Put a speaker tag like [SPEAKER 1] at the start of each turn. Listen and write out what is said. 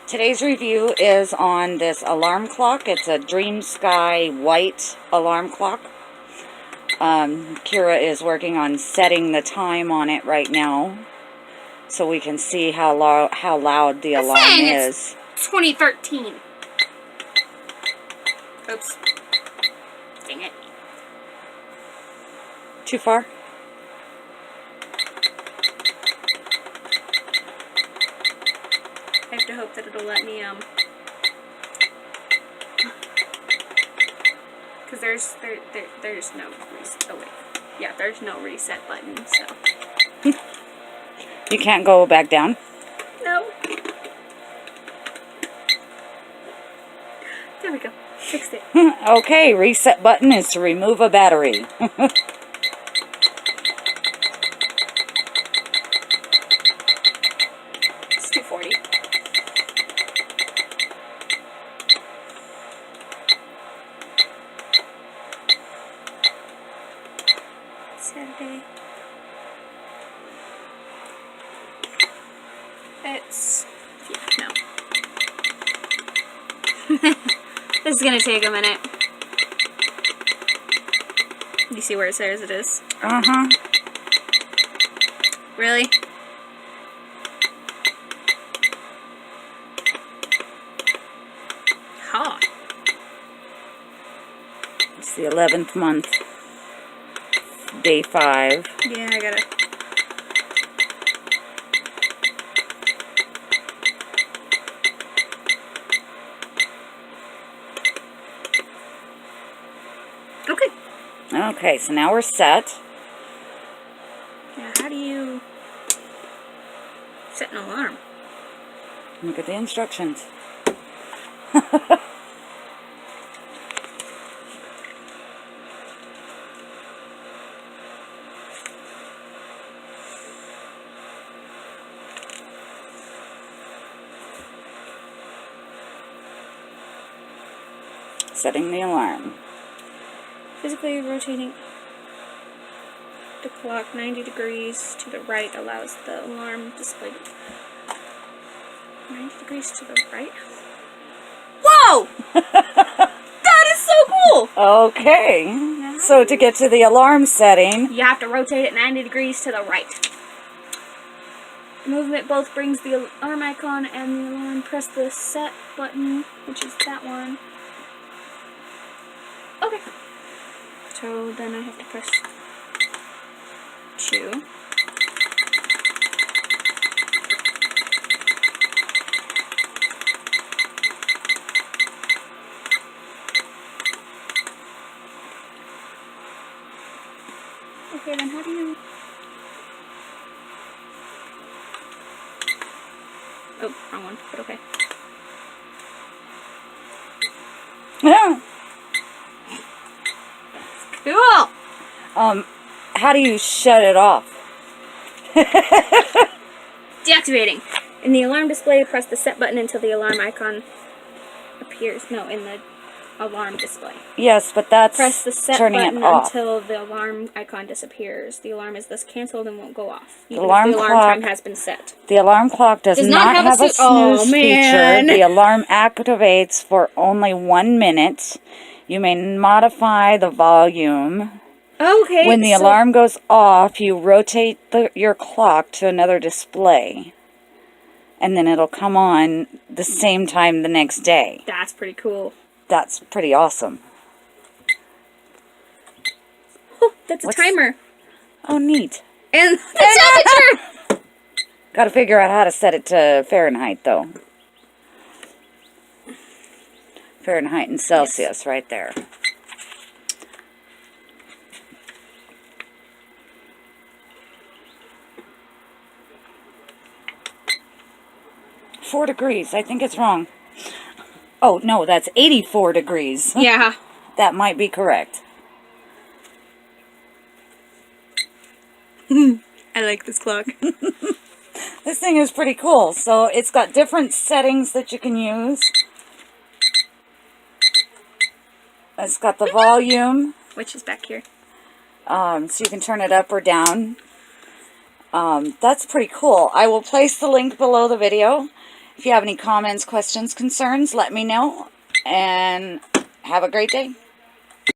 [SPEAKER 1] Today's review is on this alarm clock. It's a Dream Sky white alarm clock. Kira is working on setting the time on it right now, so we can see how loud the alarm is.
[SPEAKER 2] 2013. Oops. Dang it.
[SPEAKER 1] Too far?
[SPEAKER 2] I have to hope that it'll let me, because there's no reset. Oh, wait. Yeah, there's no reset button, so.
[SPEAKER 1] You can't go back down?
[SPEAKER 2] No. There we go. Fixed it.
[SPEAKER 1] Okay, reset button is to remove a battery.
[SPEAKER 2] It's 240. Saturday. It's, yeah, no. This is gonna take a minute. You see where it says it is?
[SPEAKER 1] Uh-huh.
[SPEAKER 2] Really? Huh.
[SPEAKER 1] It's the 11th month. Day 5.
[SPEAKER 2] Yeah, I gotta. Okay.
[SPEAKER 1] Okay, so now we're set.
[SPEAKER 2] Yeah, how do you set an alarm?
[SPEAKER 1] Look at the instructions. Setting the alarm.
[SPEAKER 2] Physically rotating the clock 90 degrees to the right allows the alarm display. 90 degrees to the right? Whoa! That is so cool!
[SPEAKER 1] Okay. So to get to the alarm setting,
[SPEAKER 2] You have to rotate it 90 degrees to the right. The movement both brings the alarm icon and the alarm. Press the set button, which is that one. Okay. So then I have to press 2. Okay, then how do you... Oh, wrong one, but okay.
[SPEAKER 1] yeah.
[SPEAKER 2] Cool!
[SPEAKER 1] How do you shut it off?
[SPEAKER 2] Deactivating. In the alarm display, press the set button until the alarm icon appears. No, in the alarm display.
[SPEAKER 1] Yes, but that's
[SPEAKER 2] Press the set
[SPEAKER 1] turning
[SPEAKER 2] button
[SPEAKER 1] it off.
[SPEAKER 2] until the alarm icon disappears. The alarm is thus canceled and won't go off.
[SPEAKER 1] The alarm
[SPEAKER 2] the alarm
[SPEAKER 1] clock
[SPEAKER 2] time has been set.
[SPEAKER 1] The alarm clock does not have a snooze feature. The alarm activates for only 1 minute. You may modify the volume.
[SPEAKER 2] Okay.
[SPEAKER 1] When the alarm goes off, you rotate your clock to another display. And then it'll come on the same time the next day.
[SPEAKER 2] That's pretty cool.
[SPEAKER 1] That's pretty awesome.
[SPEAKER 2] Oh, that's a timer.
[SPEAKER 1] Oh, neat.
[SPEAKER 2] And the temperature!
[SPEAKER 1] Got to figure out how to set it to Fahrenheit, though. Fahrenheit and Celsius right there. .4 degrees. I think it's wrong. Oh, no, that's 84 degrees.
[SPEAKER 2] Yeah.
[SPEAKER 1] That might be correct.
[SPEAKER 2] I like this clock.
[SPEAKER 1] This thing is pretty cool. So it's got different settings that you can use. It's got the volume.
[SPEAKER 2] Which is back here.
[SPEAKER 1] So you can turn it up or down. That's pretty cool. I will place the link below the video. If you have any comments, questions, concerns, let me know. And have a great day.